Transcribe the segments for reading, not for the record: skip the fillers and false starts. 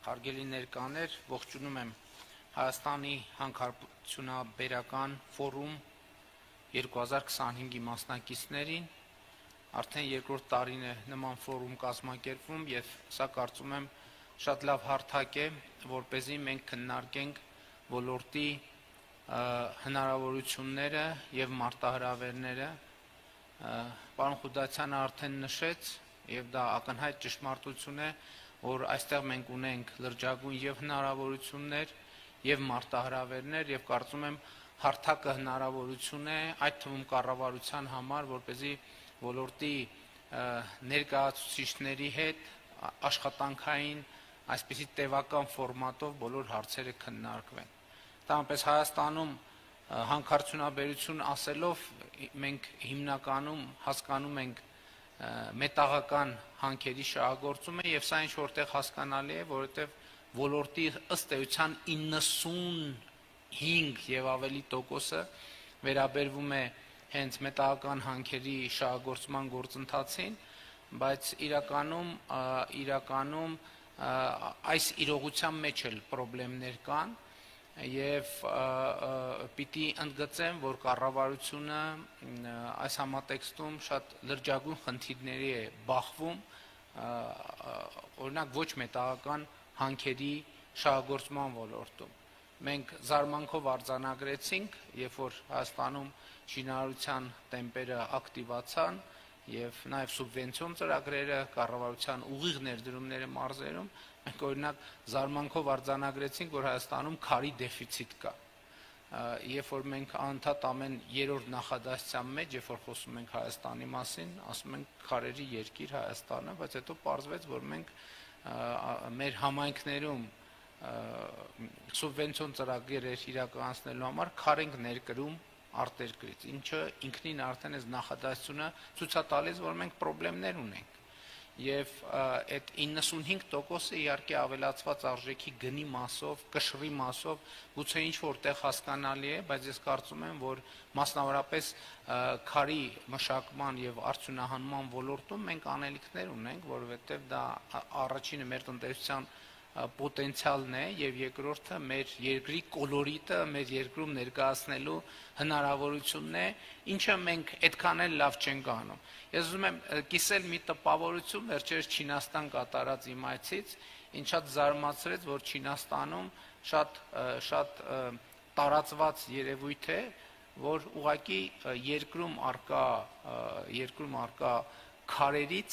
Հարգելի ներկաներ, ողջունում եմ Հայաստանի հանքարդյունաբերական ֆորում 2025-ի մասնակիցներին, արդեն երկրորդ տարին է նման ֆորում կազմակերպվում և սա կարծում եմ շատ լավ հարթակ է, որպեսզի մենք քննարկենք ոլորտի հնարավորությունները և մարտահրավերները։ Պարոն Խուդասյանը արդեն նշեց, և դա ակնհայտ ճշմարտություն է, որ այստեղ մենք ունենք լրջագույն և հնարավորություններ և մարտահրավերներ և կարծում եմ հարթակը հնարավորություն է այդ թվում կառավարության համար, որպեսզի ոլորտի ներկայացուցիչների հետ աշխատանքային այսպիսի տևական ֆորմատով բոլոր հարցերը քննարկվեն։ Տանպես Հայաստանում հանքարդյունաբերություն ասելով մենք հիմնականում հասկանում ենք մետաղական հանքերի շահագործումը և սա ինչ որտեղ հասկանալի է, որովհետև ոլորտի ըստ էության 95 և ավելի տոկոսը վերաբերվում է հենց մետաղական հանքերի շահագործման գործընթացին, բայց իրականում այս իրողության մեջ էլ պրոբլեմներ կան և պիտի ընդգծեմ, որ կառավարությունը այս համատեքստում շատ լրջագույն խնդիրների է բախվում, օրինակ ոչ մետաղական հանքերի շահագործման ոլորտում։ Մենք զարմանքով արձանագրեցինք, երբ որ Հայաստանում շինարարության տեմպերը ակտիվացան և նաև սուբվենցիոն ծրագրերը, կառավարության ուղիղ ներդրումները մարզերում, մենք օրինակ զարմանքով արձանագրեցինք, որ Հայաստանում քարի դեֆիցիտ կա։ Երբ որ մենք անընդհատ ամեն երրորդ նախադասության մեջ, երբ որ խոսում ենք Հայաստանի մասին, ասում ենք քարերի երկիր Հայաստանը, բայց հետո պարզվեց, որ մենք մեր համայնքներում սուբվենցիոն ծրագրեր իրականացնելու համար քար ենք ներկրում արտերկրից, ինչը ինքնին արդեն այս նախադասությունը ցույց է տալիս, որ մենք պրոբլեմներ ունենք։ Եվ այդ 95%-ը իհարկե ավելացված արժեքի գնի մասով, կշռի մասով գուցե ինչ որտեղ հասկանալի է, բայց ես կարծում եմ, որ մասնավորապես քարի մշակման և արդյունահանման ոլորտում մենք անելիքներ ունենք, որովհետև դա առաջինը մեր տնտեսության պոտենցիալն է և երկրորդը մեր երկրի կոլորիտը մեր երկրում ներկայացնելու հնարավորությունն է, ինչը մենք այդքան էլ լավ չենք անում։ Ես ուզում եմ կիսել մի տպավորություն վերջերս Չինաստան կատարած իմ այցից, ինձ շատ զարմացրեց, որ Չինաստանում շատ տարածված երևույթ է, որ ուղղակի երկրում առկա քարերից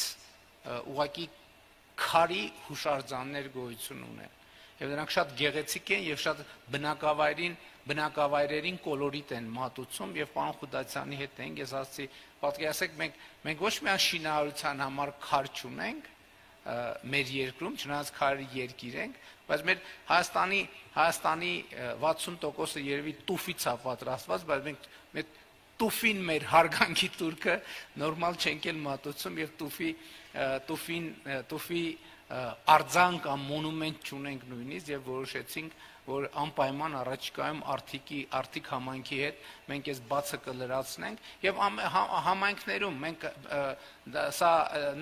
ուղղակի քարի հուշարձաններ գոյություն ունեն և նրանք շատ գեղեցիկ են և շատ բնակավայրերին կոլորիտ են մատուցում և պարոն Խուդասյանի հետ էինք, ես ասացի, պատկերացրեք մենք ոչ միայն շինարարության համար քար չունենք մեր երկրում, չնայած քարերի երկիր ենք, բայց մեր Հայաստանի 60%-ը երևի տուֆից է պատրաստված, բայց մենք տուֆին մեր հարգանքի տուրքը նորմալ չենք էլ մատուցում և տուֆի արձան կամ մոնումենտ չունենք նույնիսկ և որոշեցինք, որ անպայման առաջիկայում Արթիկ համայնքի հետ մենք այս բացը կլրացնենք և համայնքներում մենք սա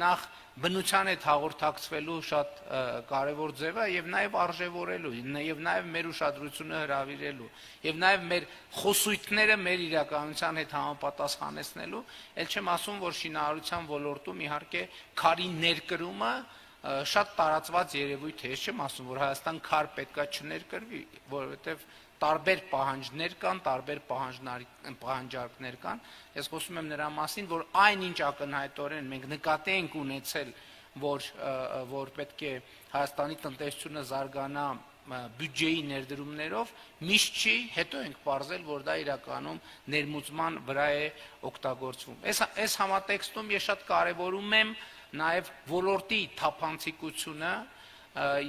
նախ բնության հետ հաղորդակցվելու շատ կարևոր ձև է և նաև արժևորելու և նաև մեր ուշադրությունը հրավիրելու և նաև մեր խոսույթները մեր իրականության հետ համապատասխանեցնելու, էլ չեմ ասում, որ շինարարության ոլորտում իհարկե քարի ներկրումը շատ տարածված երևույթ է, ես չեմ ասում, որ Հայաստան քար պետքա չներկրվի, որովհետև տարբեր պահանջներ կան, տարբեր պահանջարկներ կան, ես խոսում եմ նրա մասին, որ այնինչ ակնհայտորեն մենք նկատի ենք ունեցել, որ պետք է Հայաստանի տնտեսությունը զարգանա բյուջեի ներդրումներով, միշտ չի, հետո ենք պարզել, որ դա իրականում ներմուծման վրա է օգտագործվում։ Այս համատեքստում ես շատ կարևորում եմ նաև ոլորտի թափանցիկությունը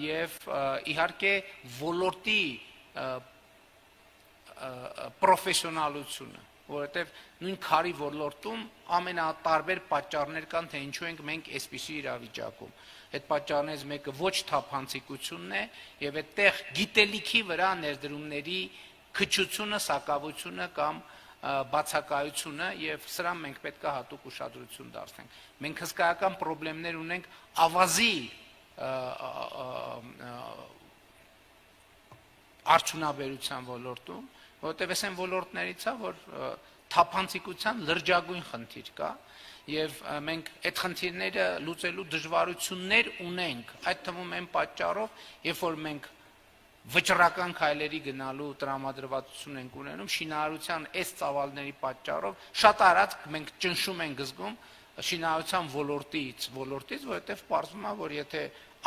և իհարկե ոլորտի պրոֆեսիոնալությունը, որովհետև նույն քարի ոլորտում ամենատարբեր պատճառներ կան, թե ինչու ենք մենք այսպիսի իրավիճակում։ Այդ պատճառներից մեկը ոչ թափանցիկությունն է և այդտեղ գիտելիքի վրա ներդրումների քչությունը, սակավությունը կամ բացակայությունը և սրան մենք պետք է հատուկ ուշադրություն դարձնենք։ Մենք հսկայական պրոբլեմներ ունենք ավազի արդյունաբերության ոլորտում, որովհետև այս այն ոլորտներից է, որ թափանցիկության լրջագույն խնդիր կա, եւ մենք այդ խնդիրները լուծելու դժվարություններ ունենք, այդ թվում այն պատճառով, երբ որ մենք վճռական քայլերի գնալու տրամադրվածություն ենք ունենում, շինարարության այս ծավալների պատճառով շատ արագ մենք ճնշում ենք զգում շինարարության ոլորտից, որովհետև պարզվում է, որ եթե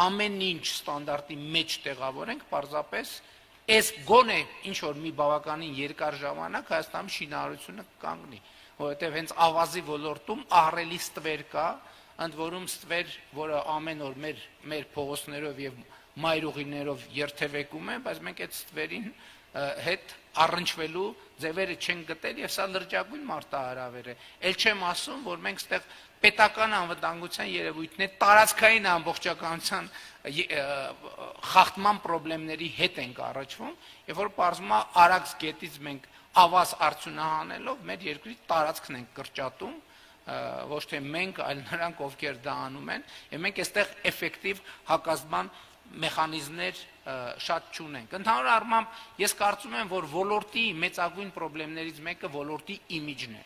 ամեն ինչ ստանդարտի մեջ տեղավորենք, պարզապես այս գոնե ինչ որ մի բավականին երկար ժամանակ Հայաստանում շինարարությունը կանգնի, որովհետև հենց ավազի ոլորտում ահռելի ստվեր կա, ընդ որում ստվեր, որը ամեն օր մեր փողոցներով եւ մայրուղիներով երթևեկում են, բայց մենք այդ ստվերին հետ առնչվելու ձևերը չենք գտել եւ սա լրջագույն մարտահրավեր է։ Էլ չեմ ասում, որ մենք ստեղ պետական անվտանգության երևույթներ, տարածքային ամբողջականության խախտման խնդիրների հետ ենք առնչվում, եւ որ պարզվում է արագ գետից մենք ավազ արդյունահանելով մեր երկրի տարածքն ենք կրճատում, ոչ թե մենք, այլ նրանք, ովքեր դա անում են, եւ մենք այստեղ էֆեկտիվ հակազդման մեխանիզմներ շատ չունենք։ Ընդհանուր առմամբ ես կարծում եմ, որ ոլորտի մեծագույն խնդիրներից մեկը ոլորտի իմիջն է։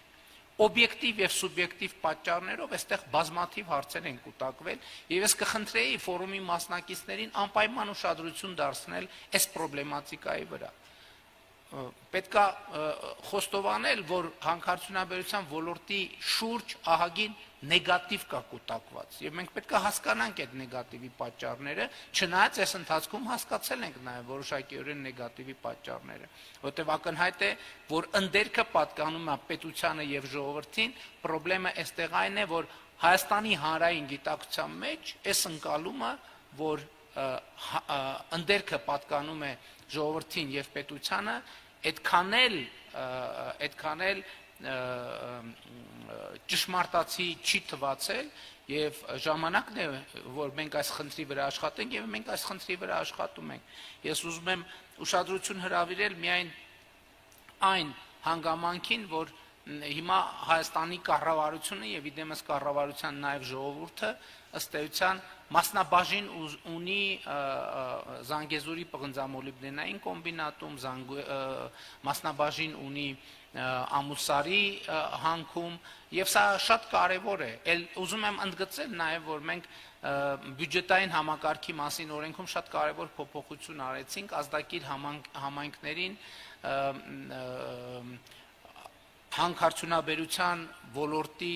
Օբյեկտիվ եւ սուբյեկտիվ պատճառներով այստեղ բազմաթիվ հարցեր են կուտակվել, եւ ես կխնդրեի ֆորումի մասնակիցներին անպայման ուշադրություն դարձնել այս խնդրի վրա։ Պետք է խոստովանել, որ հանքարդյունաբերության ոլորտի շուրջ ահագին նեգատիվ կա կուտակված, եւ մենք պետք է հասկանանք այդ նեգատիվի պատճառները, չնայած այս ընթացքում հասկացել ենք նաեւ որոշակիորեն նեգատիվի պատճառները, որտեղ ակնհայտ է, որ ընդերքը պատկանում է պետությանը եւ ժողովրդին, խնդրեմը այստեղ այն է, որ Հայաստանի հանրային գիտակցության մեջ այս ընկալումը, որ ընդերքը պատկանում է ժողովրդին եւ պետությանը, այդքան էլ ճշմարտացի չի թվացել եւ ժամանակն է, որ մենք այս խնդրի վրա աշխատենք եւ մենք այս խնդրի վրա աշխատում ենք։ Ես ուզում եմ ուշադրություն հրավիրել միայն այն հանգամանքին, որ հիմա Հայաստանի կառավարությունը եւ իդեմս կառավարության նաեւ ժողովուրդը ըստ էության մասնաբաժին ունի Զանգեզուրի պղնձամոլիբդենային կոմբինատում, մասնաբաժին ունի Ամուսարի հանքում եւ սա շատ կարեւոր է։ Էլ ուզում եմ ընդգծել նաեւ, որ մենք բյուջետային համակարգի մասին օրենքում շատ կարեւոր փոփոխություն արեցինք ազդակիր համայնքներին հանքարդյունաբերության ոլորտի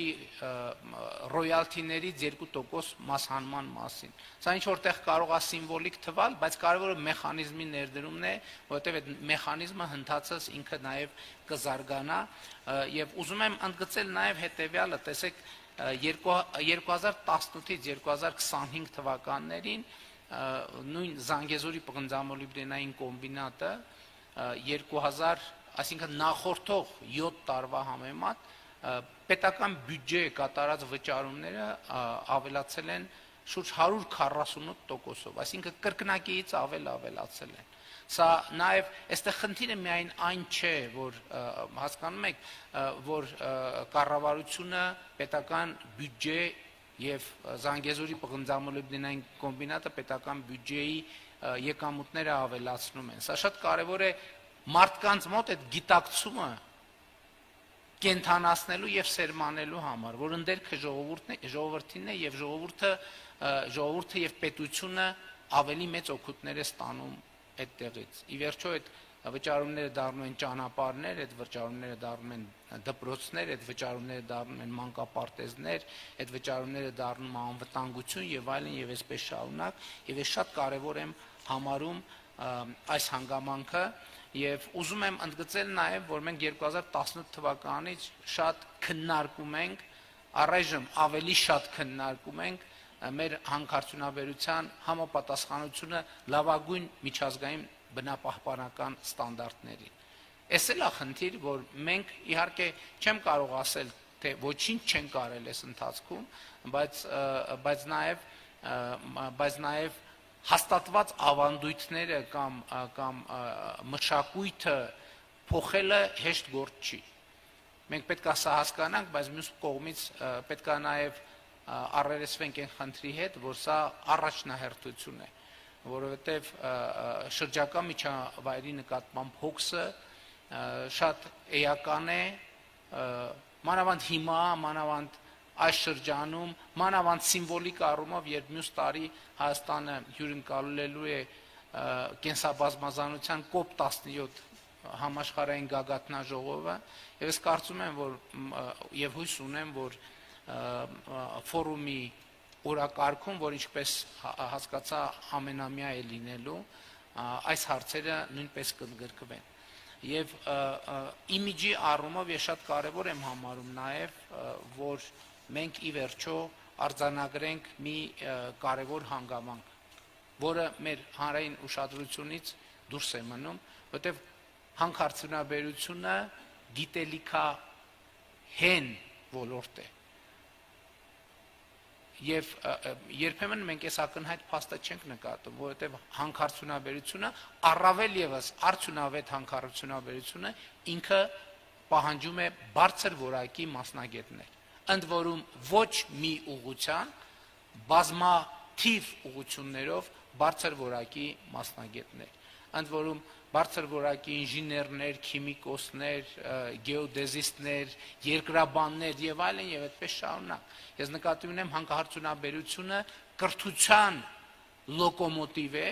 ռոյալթիներից 2% մասհանման մասին։ Սա ինչ որտեղ կարող է սիմվոլիկ թվալ, բայց կարևորը մեխանիզմի ներդրումն է, որովհետև այդ մեխանիզմը հնդածս ինքը նաև կզարգանա, եւ ուզում եմ ընդգծել նաև հետեւյալը, տեսեք 2018-ից 2025 թվականներին նույն Զանգեզուրի պղնձամոլիբդենային կոմբինատը 2000, այսինքն նախորդող 7 տարվա համեմատ պետական բյուջե կատարած վճարումները ավելացել են շուրջ 148%, այսինքն կրկնակիից ավելացել են։ Սա նաև այստեղ խնդիրը միայն այն չէ, որ հասկանում եք, որ կառավարությունը պետական բյուջե եւ Զանգեզուրի պղնձամոլիբդենային կոմբինատը պետական բյուջեի եկամուտները ավելացնում են։ Սա շատ կարեւոր է մարդկանց մոտ այդ գիտակցումը կենթանացնելու եւ սերմանելու համար, որ ընդերքը ժողովրդինն է եւ ժողովուրդը եւ պետությունը ավելի մեծ օգուտներ է ստանում այդտեղից։ Ի վերջո այդ վճարումները դառնում են ճանապարհներ, այդ վճարումները դառնում են դպրոցներ, այդ վճարումները դառնում են մանկապարտեզներ, այդ վճարումները դառնում են անվտանգություն եւ այլն եւ այսպես շարունակ, եւ ես շատ կարեւոր եմ համարում այս հանգամանքը եւ ուզում եմ ընդգծել նաեւ, որ մենք 2018 թվականից շատ քննարկում ենք, առայժմ ավելի շատ քննարկում ենք մեր հանքարդյունաբերության համապատասխանությունը լավագույն միջազգային բնապահպանական ստանդարտներին։ Էս էլ է խնդիր, որ մենք իհարկե չեմ կարող ասել, թե ոչինչ չենք արել այս ընթացքում, բայց նաեւ հաստատված ավանդույթները կամ մշակույթը փոխելը հեշտ գործ չի։ Մենք պետք է սա հասկանանք, բայց մյուս կողմից պետք է նաև առերեսվենք այն խնդրի հետ, որ սա առաջնահերթություն է։ որովհետև շրջակա միջավայրի նկատմամբ հոգսը շատ էական է, մանավանդ հիմա, մանավանդ այս շրջանում, մանավանդ սիմվոլիկ առումով, երբ մյուս տարի Հայաստանը հյուրընկալելու է կենսաբազմազանության COP17 համաշխարհային գագաթնաժողովը, եւ ես կարծում եմ, որ եւ հույս ունեմ, որ ֆորումի օրակարգում, որ ինչպես հասկացա ամենամյա է լինելու, այս հարցերը նույնպես կընդգրկվեն։ Եվ իմիջի առումով ես շատ կարևոր եմ համարում նաև, որ մենք ի վերջո արձանագրենք մի կարևոր հանգամանք, որը մեր հանրային ուշադրությունից դուրս է մնում, որտեղ հանքարդյունաբերությունը գիտելիքահեն ոլորտ է։ Եվ երբեմն մենք այս ակնհայտ փաստը չենք նկատում, որովհետև հանքարդյունաբերությունը, առավել ևս արդյունավետ հանքարդյունաբերությունը ինքը պահանջում է բարձր որակի մասնագետներ, ընդ որում ոչ մի ուղղության, բազմաթիվ ուղղություններով բարձր որակի մասնագետներ, ընդ որում բարձր որակի ինժեներներ, քիմիկոսներ, գեոդեզիստներ, երկրաբաններ եւ այլն եւ այդպես շարունակ։ Ես նկատի ունեմ հանքարդյունաբերությունը կրթության լոկոմոտիվ է,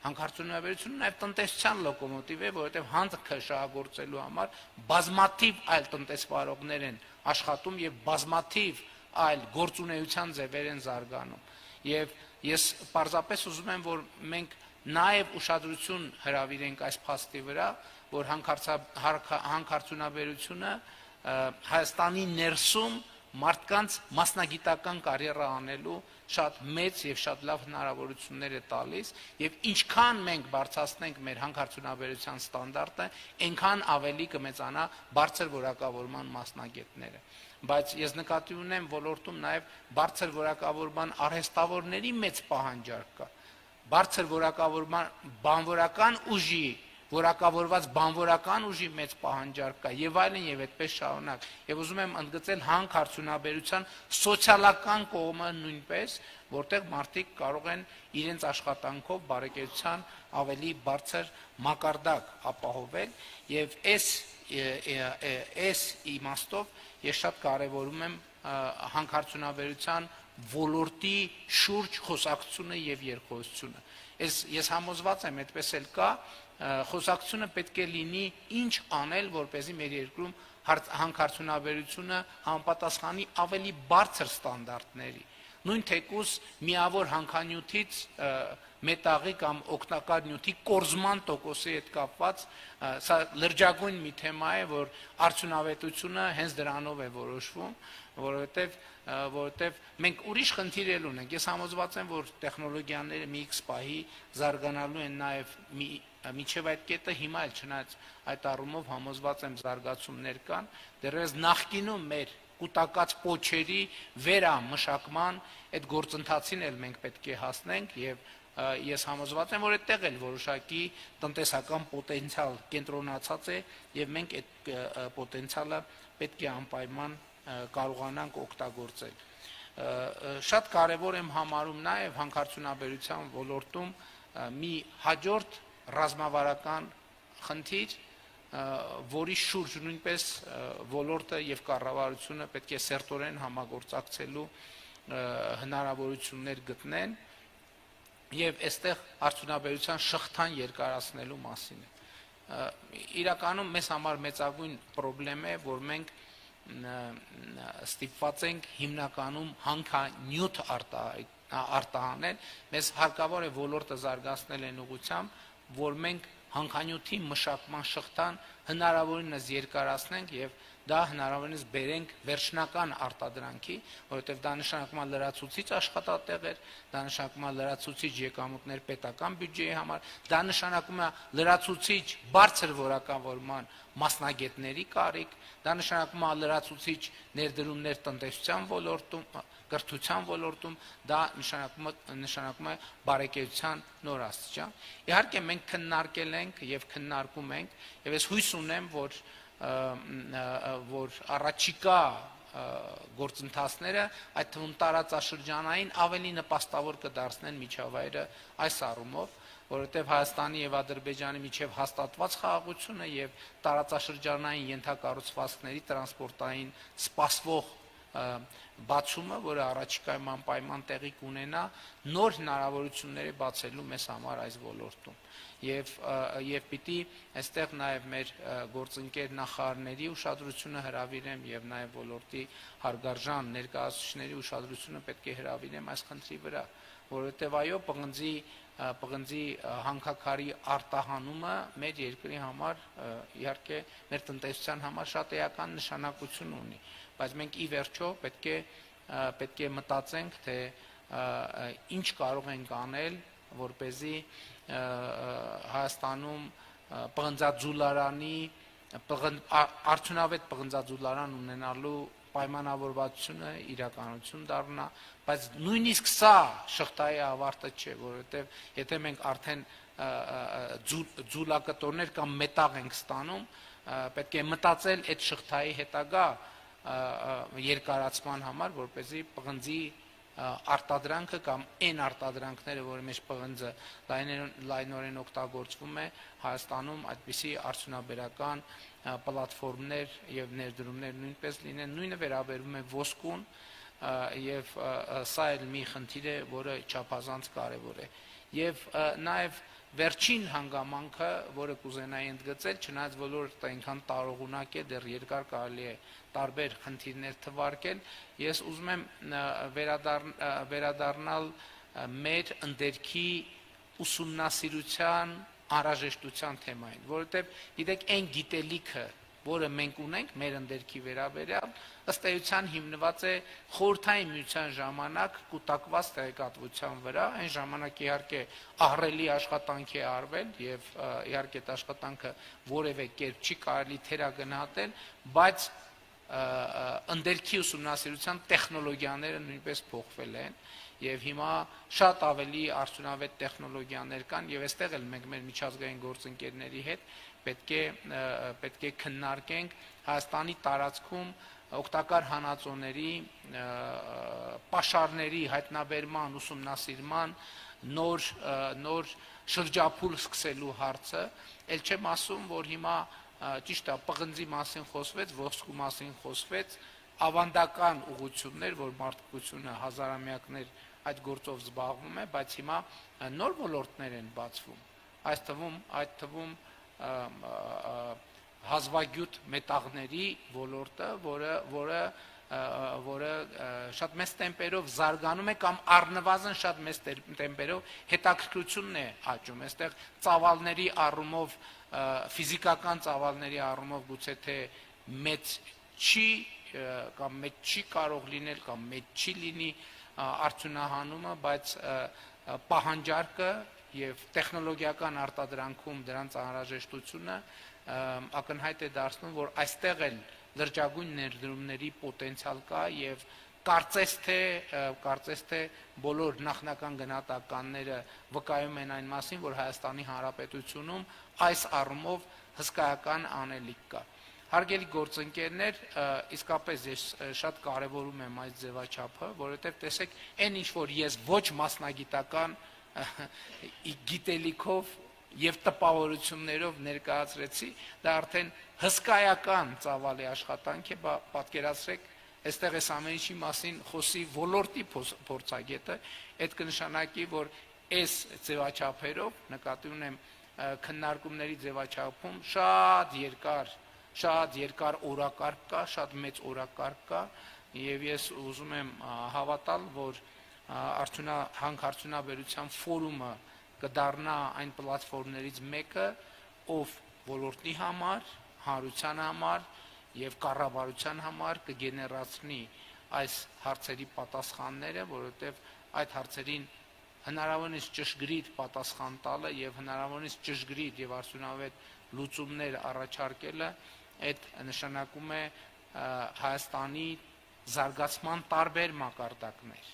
հանքարդյունաբերությունը նաեւ տնտեսության լոկոմոտիվ է, որովհետեւ հանքը շահագործելու համար բազմաթիվ այլ տնտեսվարողներ են աշխատում եւ բազմաթիվ այլ գործունեության ձևեր են զարգանում։ Եվ ես պարզապես ուզում եմ, որ մենք նաև ուշադրություն հրավիրենք այս փաստի վրա, որ հանքարդյունաբերությունը Հայաստանի ներսում մարդկանց մասնագիտական կարիերա անելու շատ մեծ եւ շատ լավ հնարավորություններ է տալիս, եւ ինչքան մենք բարձրացնենք մեր հանքարդյունաբերության ստանդարտը, այնքան ավելի կմեծանա բարձր որակավորման մասնագետները։ Բայց ես նկատի ունեմ ոլորտում նաև բարձր որակավորման արհեստավորների մեծ պահանջարկ կա։ Բարձր որակավորման բանվորական ուժի, որակավորված բանվորական ուժի մեծ պահանջարկ կա եւ այլն եւ այդպես շարունակ։ Եվ ուզում եմ ընդգծել հանքարդյունաբերության սոցիալական կողմը նույնպես, որտեղ մարդիկ կարող են իրենց աշխատանքով բարեկեցության ավելի բարձր մակարդակ ապահովել եւ այս իմաստով ես շատ կարեւորում եմ հանքարդյունաբերության ոլորտի շուրջ խոսակցությունը եւ երկխոսությունը։ Ես համոզված եմ, այդպես էլ կա, խոսակցությունը պետք է լինի ինչ անել, որպեսզի մեր երկրում հանքարդյունաբերությունը համապատասխանի ավելի բարձր ստանդարտների։ Նույն թեկուզ միավոր հանքանյութից մետաղի կամ օգտակար նյութի կորզման տոկոսի հետ կապված սա լրջագույն մի թեմա է, որ արդյունավետությունը հենց դրանով է որոշվում, որովհետև մենք ուրիշ խնդիր էլ ունենք։ Ես համոզված եմ, որ տեխնոլոգիաները մի X պահի զարգանալու են նաև միջև այդ կետը հիմա էլ չնայած այդ առումով համոզված եմ զարգացումներ կան, դեռևս նախկինում մեր կուտակած պոչերի վերամշակման այդ գործընթացին էլ մենք պետք է հասնենք եւ ես համոզված եմ, որ այդտեղ էլ որոշակի տնտեսական պոտենցիալ կենտրոնացած է եւ մենք այդ պոտենցիալը պետք է անպայման կարողանանք օգտագործել։ Շատ կարեւոր եմ համարում նաեւ հանքարդյունաբերության ոլորտում մի հաջորդ ռազմավարական խնդիր, որի շուրջ նույնպես ոլորտը եւ կառավարությունը պետք է սերտորեն համագործակցելու հնարավորություններ գտնեն եւ այստեղ արդյունաբերության շղթան երկարացնելու մասին է։ Իրականում մեզ համար մեծագույն խնդրեմ է, որ մենք ստիպված ենք հիմնականում հանքանյութ արտահանել, մեզ հարկավոր է ոլորտը զարգացնել այն ուղղությամբ, որ մենք հանքանյութի մշակման շղթան հնարավորինս երկարացնենք եւ դա հնարավորինս բերենք վերջնական արտադրանքի, որովհետև դա նշանակում է լրացուցիչ աշխատատեղեր, դա նշանակում է լրացուցիչ եկամուտներ պետական բյուջեի համար, դա նշանակում է լրացուցիչ բարձր որակավորման մասնագետների կարիք, դա նշանակում է լրացուցիչ ներդրումներ տնտեսության ոլորտում, կրթության ոլորտում, դա նշանակում է բարեկեցության նոր աստիճան։ Իհարկե մենք քննարկել ենք եւ քննարկում ենք եւ ես հույս ունեմ, որ առաջիկա գործընթացները, այդ թվում տարածաշրջանային ավելի նպաստավոր կդարձնեն միջավայրը այս առումով, որովհետև Հայաստանի եւ Ադրբեջանի միջև հաստատված խաղաղությունը եւ տարածաշրջանային ենթակառուցվածքների տրանսպորտային սպասվող բացումը, որը առաջիկայում անպայման տեղի կունենա, նոր հնարավորություններ է բացելու մեզ համար այս ոլորտում։ Եվ պիտի այստեղ նաև մեր գործընկեր նախարարների ուշադրությունը հրավիրեմ եւ նաև ոլորտի հարգարժան ներկայացուցիչների ուշադրությունը պետք է հրավիրեմ այս խնդրի վրա, որովհետեւ այո, պղնձի հանքաքարի արտահանումը մեր երկրի համար, իհարկե մեր տնտեսության համար շատ էական նշանակություն ունի, բայց մենք ի վերջո պետք է մտածենք, թե ինչ կարող ենք անել, որպեսզի Հայաստանում արդյունավետ պղնձաձուլարան ունենալու պայմանավորվածությունը իրականություն դառնա, բայց նույնիսկ սա շղթայի ավարտը չէ, որովհետև եթե մենք արդեն ձուլակտորներ կամ մետաղ ենք ստանում, պետք է մտածել այդ շղթայի հետագա երկարացման համար, որպեսզի պղնձի արտադրանքը կամ այն արտադրանքները, որի մեջ պղնձը լայնորեն օգտագործվում է, Հայաստանում այդպիսի արդյունաբերական պլատֆորմներ եւ ներդրումներ նույնպես լինեն, նույնը վերաբերում է ոսկուն եւ սա էլ մի խնդիր է, որը չափազանց կարեւոր է։ Եվ նաեւ վերջին հանգամանքը, որը կուզենայի ընդգծել, չնայած ոլորտը այնքան տարողունակ է, դեռ երկար կարելի է տարբեր խնդիրներ թվարկել, ես ուզում եմ վերադառնալ մեր ընդերքի ուսումնասիրության անհրաժեշտության թեմային, որովհետև գիտեք, այն գիտելիքը, որը մենք ունենք մեր ընդերքի վերաբերյալ, ըստ էության հիմնված է խորհրդային միության ժամանակ կուտակված տեղեկատվության վրա, այն ժամանակ իհարկե ահռելի աշխատանք է արվել եւ իհարկե այդ աշխատանքը որևէ կերպ չի կարելի թերագնահատել, բայց ընդերքի ուսումնասիրության տեխնոլոգիաները նույնպես փոխվել են եւ հիմա շատ ավելի արդյունավետ տեխնոլոգիաներ կան եւ այստեղ էլ մենք մեր միջազգային գործընկերների հետ պետք է քննարկենք Հայաստանի տարածքում օգտակար հանածոների պաշարների հայտնաբերման, ուսումնասիրման նոր շրջափուլ սկսելու հարցը, ել չեմ ասում, որ հիմա ճիշտ է, պղնձի մասին խոսվեց, ոսկու մասին խոսվեց, ավանդական ուղղություններ, որ մարդկությունը հազարամյակներ այդ գործով զբաղվում է, բայց հիմա նոր ոլորտներ են բացվում, այդ թվում հազվագյուտ մետաղների ոլորտը, որը շատ մեծ տեմպերով զարգանում է կամ առնվազն շատ մեծ տեմպերով հետաքրքրությունն է աճում, այստեղ ծավալների առումով, ֆիզիկական ծավալների առումով գուցե թե մեծ չի կարող լինել կամ մեծ չի լինի արդյունահանումը, բայց պահանջարկը եւ տեխնոլոգիական արտադրանքում դրանց անհրաժեշտությունը ակնհայտ է դարձնում, որ այստեղ էլ լրջագույն ներդրումների պոտենցիալ կա եւ կարծես թե բոլոր նախնական գնահատականները վկայում են այն մասին, որ Հայաստանի Հանրապետությունում այս առումով հսկայական անելիք կա։ Հարգելի գործընկերներ, իսկապես ես շատ կարևորում եմ այս ձևաչափը, որովհետև տեսեք, այն ինչ որ ես ոչ մասնագիտական գիտելիքով եւ տպավորություններով ներկայացրեցի, դա արդեն հսկայական ծավալի աշխատանք է, պատկերացրեք, այստեղ այս ամեն ինչի մասին խոսի ոլորտի փորձագետը, այդ կնշանակի, որ այս ձևաչափերով նկատի ունեմ քննարկումների ձևաչափում շատ երկար օրակարգ կա, շատ մեծ օրակարգ կա, եւ ես ուզում եմ հավատալ, որ հանքարդյունաբերության ֆորումը կդառնա այն պլատֆորմներից մեկը, ով ոլորտի համար, հանրության համար եւ կառավարության համար կգեներացնի այս հարցերի պատասխանները, որովհետեւ այդ հարցերին հնարավորինս ճշգրիտ պատասխան տալը եւ հնարավորինս ճշգրիտ եւ արդյունավետ լուծումներ առաջարկելը, այդ նշանակում է Հայաստանի զարգացման տարբեր մակարդակներ,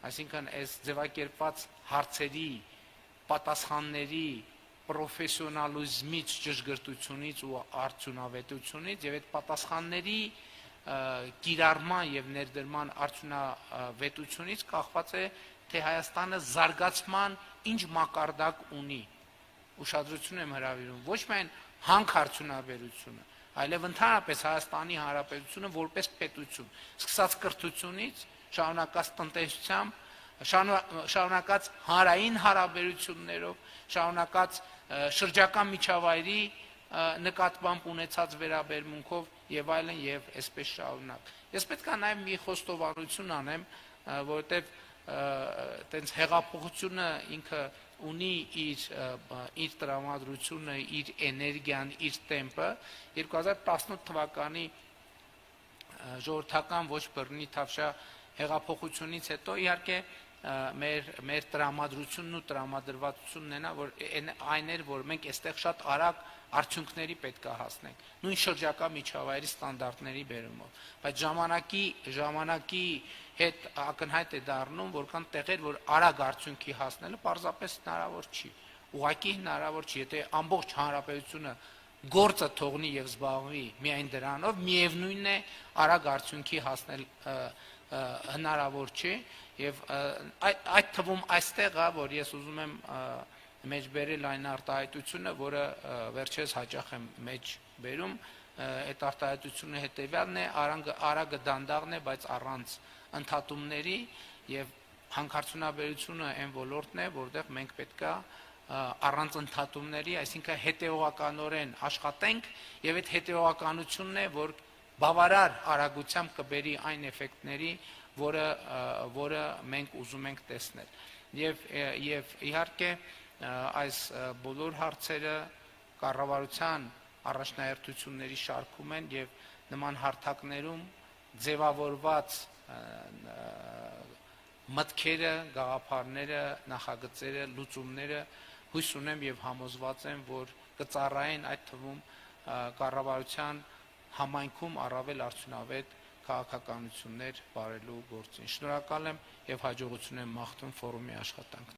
այսինքն այս ձևակերպված հարցերի պատասխանների պրոֆեսիոնալիզմից, ճշգրտությունից ու արդյունավետությունից եւ այդ պատասխանների կիրառման եւ ներդրման արդյունավետությունից կախված է թե Հայաստանը զարգացման ինչ մակարդակ ունի։ Ուշադրություն եմ հրավիրում ոչ միայն հանքարդյունաբերությունը, այլև ընդհանրապես Հայաստանի Հանրապետությունը որպես պետություն, սկսած կրթությունից, շարունակած տնտեսությամբ, շարունակած հանրային հարաբերություններով, շարունակած շրջակա միջավայրի նկատմամբ ունեցած վերաբերմունքով եւ այլն եւ այսպես շարունակ։ Ես պետք է նաեւ մի խոստովանություն անեմ, որովհետեւ տենց հեղափոխությունը ինքը ունի իր տրամադրությունը, իր էներգիան, իր տեմպը 2018 թվականի ժողովրդական ոչ բռնի թավշյա հեղափոխությունից հետո իհարկե մեր տրամադրությունն ու տրամադրվածությունն այն էր, որ մենք այստեղ շատ արագ արդյունքների պետք է հասնենք, նույն շրջակա միջավայրի ստանդարտների բերումով, բայց ժամանակի հետ ակնհայտ է դառնում, որ կան տեղեր, որ արագ արդյունքի հասնելը պարզապես հնարավոր չի, ուղղակի հնարավոր չի, եթե ամբողջ հանրապետությունը գործը թողնի եւ զբաղվի միայն դրանով, միևնույնն է արագ արդյունքի հասնել հնարավոր չի եւ այդ թվում այստեղ է, որ ես ուզում եմ մեջբերել այն արտահայտությունը, որը վերջերս հաճախ եմ մեջ բերում, այդ արտահայտությունը հետեւյալն է, արագը դանդաղն է, բայց առանց ընդհատումների եւ հանքարդյունաբերությունը այն ոլորտն է, որտեղ մենք պետքա առանց ընդհատումների, այսինքն հետեւողականորեն աշխատենք եւ այդ հետեւողականությունն է, որ բավարար արագությամբ կբերի այն էֆեկտների, որը մենք ուզում ենք տեսնել։ Եվ իհարկե այս բոլոր հարցերը կառավարության առաջնահերթությունների շարքում են եւ նման հարթակներում ձևավորված մտքերը, գաղափարները, նախագծերը, լուծումները հույս ունեմ եւ համոզված եմ, որ կծառայեն այդ թվում կառավարության համայնքում առավել արդյունավետ քաղաքականություններ բարելու գործին։ Շնորհակալ եմ եւ հաջողություն եմ մաղթում ֆորումի աշխատանքին։